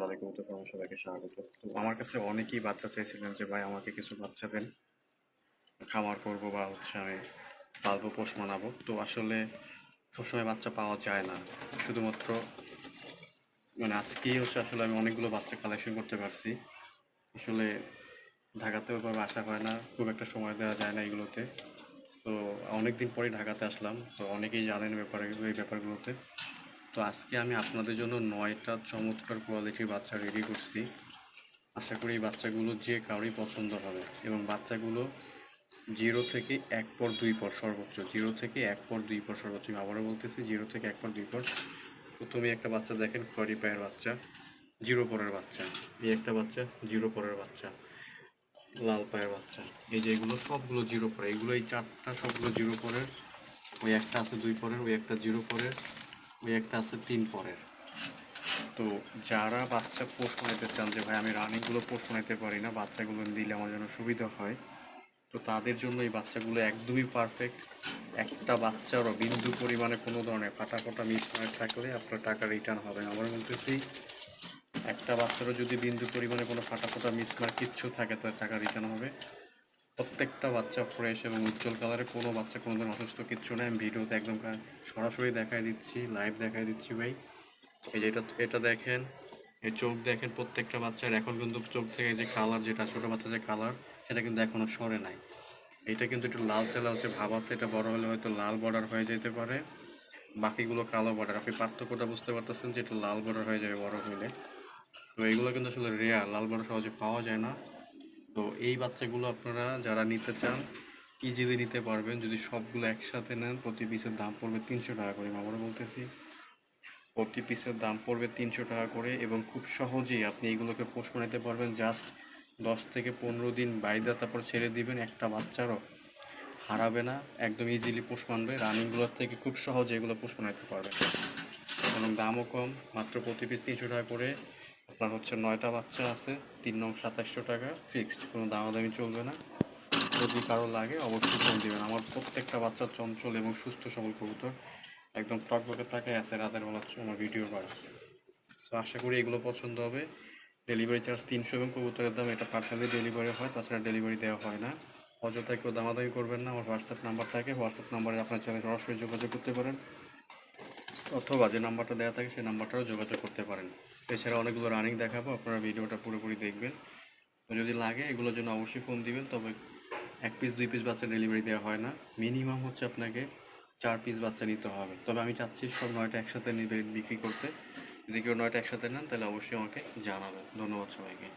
বাড়ি কবুতর ফার্মে সবাইকে স্বাগত। তো আমার কাছে অনেকেই বাচ্চা চাইছিলেন যে ভাই আমাকে কিছু বাচ্চা দেন, খামার করবো বা আমি পালবো, পোষ মানাবো। তো আসলে সবসময় বাচ্চা পাওয়া যায় না। শুধুমাত্র আজকেই আসলে আমি অনেকগুলো বাচ্চা কালেকশন করতে পারছি। আসলে ঢাকাতেও ওইভাবে আসা হয় না, খুব একটা সময় দেওয়া যায় না এগুলোতে। তো অনেকদিন পরেই ঢাকাতে আসলাম, তো অনেকেই জানেন এই ব্যাপারগুলোতে। তো আজকে আমি আপনাদের জন্য 9টা চমৎকার কোয়ালিটির বাচ্চা রেডি করছি। আশা করি এই বাচ্চাগুলো যে কারোরই পছন্দ হবে, এবং বাচ্চাগুলো 0 থেকে 1 পর 2 পর সর্বোচ্চ, 0 থেকে 1 পর 2 পর সর্বোচ্চ। আমি আবারও বলতেছি 0 থেকে 1 পর 2 পর। প্রথমে একটা বাচ্চা দেখেন, খড়ি পায়ের বাচ্চা, 0 পরের বাচ্চা। এই একটা বাচ্চা 0 পরের বাচ্চা, লাল পায়ের বাচ্চা। এই যে এগুলো সবগুলো 0 পরে, এগুলো এই চারটা সবগুলো 0 পরের। ওই একটা আছে 2 পরের, ওই একটা 0 পরের, ওই একটা আছে 3 পরের। তো যারা বাচ্চা পোষ বানাইতে চান যে ভাই আমি রানিংগুলো পোষ বানাইতে পারি না, বাচ্চাগুলো দিলে আমার জন্য সুবিধা হয়, তো তাদের জন্য এই বাচ্চাগুলো একদমই পারফেক্ট। একটা বাচ্চারও বিন্দু পরিমাণে কোনো ধরনের ফাটা মিসমার্ক থাকলে আপনার টাকা রিটার্ন হবে না। আমরা বলতেছি একটা বাচ্চারও যদি বিন্দু পরিমাণে কোনো ফাটা মিসমার্ক কিচ্ছু থাকে তাহলে টাকা রিটার্ন হবে। প্রত্যেকটা বাচ্চা ফ্রেশ এবং উজ্জ্বল কালারে, কোনো বাচ্চা কোনো ধরনের অসুস্থ কিচ্ছু নেই। আমি ভিডিওতে একদম সরাসরি দেখাই দিচ্ছি, লাইভ দেখাই দিচ্ছি ভাই। এই যে এটা দেখেন, এই চোখ দেখেন প্রত্যেকটা বাচ্চার। এখন কিন্তু চোখ থেকে যে কালার, যেটা ছোটো বাচ্চা যে কালার, সেটা কিন্তু এখনও সরে নাই। এটা কিন্তু একটু লালচে লালচে ভাব আছে। এটা বড় হলে হয়তো লাল বর্ডার হয়ে যেতে পারে, বাকিগুলো কালো বর্ডার। আপনি পার্থক্যটা বুঝতে পারতেছেন যে এটা লাল বর্ডার হয়ে যাবে বড় হইলে। তো এইগুলো কিন্তু আসলে রেয়ার, লাল বর্ডার সহজে পাওয়া যায় না। তো এই বাচ্চাগুলো আপনারা যারা নিতে চান ইজিলি নিতে পারবেন। যদি সবগুলো একসাথে নেন প্রতি পিসের দাম পড়বে 300 টাকা করে। আমরা বলতেছি প্রতি পিসের দাম পড়বে 300 টাকা করে, এবং খুব সহজেই আপনি এইগুলোকে পোষ বানাইতে পারবেন। জাস্ট 10 থেকে 15 দিন বাইদা, তারপর ছেড়ে দিবেন। একটা বাচ্চারও হারাবে না, একদম ইজিলি পোষ মানবে। রানিংগুলোর থেকে খুব সহজে এগুলো পোষ বানাইতে পারবেন, এবং দামও কম, মাত্র প্রতি পিস 300 টাকা করে। আপনার 9টা বাচ্চা আছে, 3 নং 2700 টাকা ফিক্সড, কোনো দামাদামি চলবে না। যদি কারো লাগে অবশ্যই ফোন দেবেন। আমার প্রত্যেকটা বাচ্চা চঞ্চল এবং সুস্থ সবল কবুতর, একদম টকবকে তাকায় আছে রাতের বেলা আমার ভিডিও করা। তো আশা করি এগুলো পছন্দ হবে। ডেলিভারি চার্জ 300, এবং কবুতরের দাম এটা পাঠালে ডেলিভারি হয়, তাছাড়া ডেলিভারি দেওয়া হয় না। অযথায় কেউ দামাদামি করবেন না। আমার হোয়াটসঅ্যাপ নাম্বার থাকে, হোয়াটসঅ্যাপ নাম্বারে আপনার চ্যানেল সরাসরি যোগাযোগ করতে পারেন, অথবা যে নাম্বারটা দেওয়া থাকে সেই নাম্বারটাও যোগাযোগ করতে পারেন। এছাড়া অনেকগুলো রানিং দেখাবো, আপনারা ভিডিওটা পুরোপুরি দেখবেন। তো যদি লাগে এগুলোর জন্য অবশ্যই ফোন দিবেন। তবে 1 পিস 2 পিস বাচ্চা ডেলিভারি দেওয়া হয় না, মিনিমাম আপনাকে 4 পিস বাচ্চা নিতে হবে। তবে আমি চাচ্ছি সব 9টা একসাথে বিক্রি করতে। যদি কেউ 9টা একসাথে নেন তাহলে অবশ্যই আমাকে জানাবেন। ধন্যবাদ সবাইকে।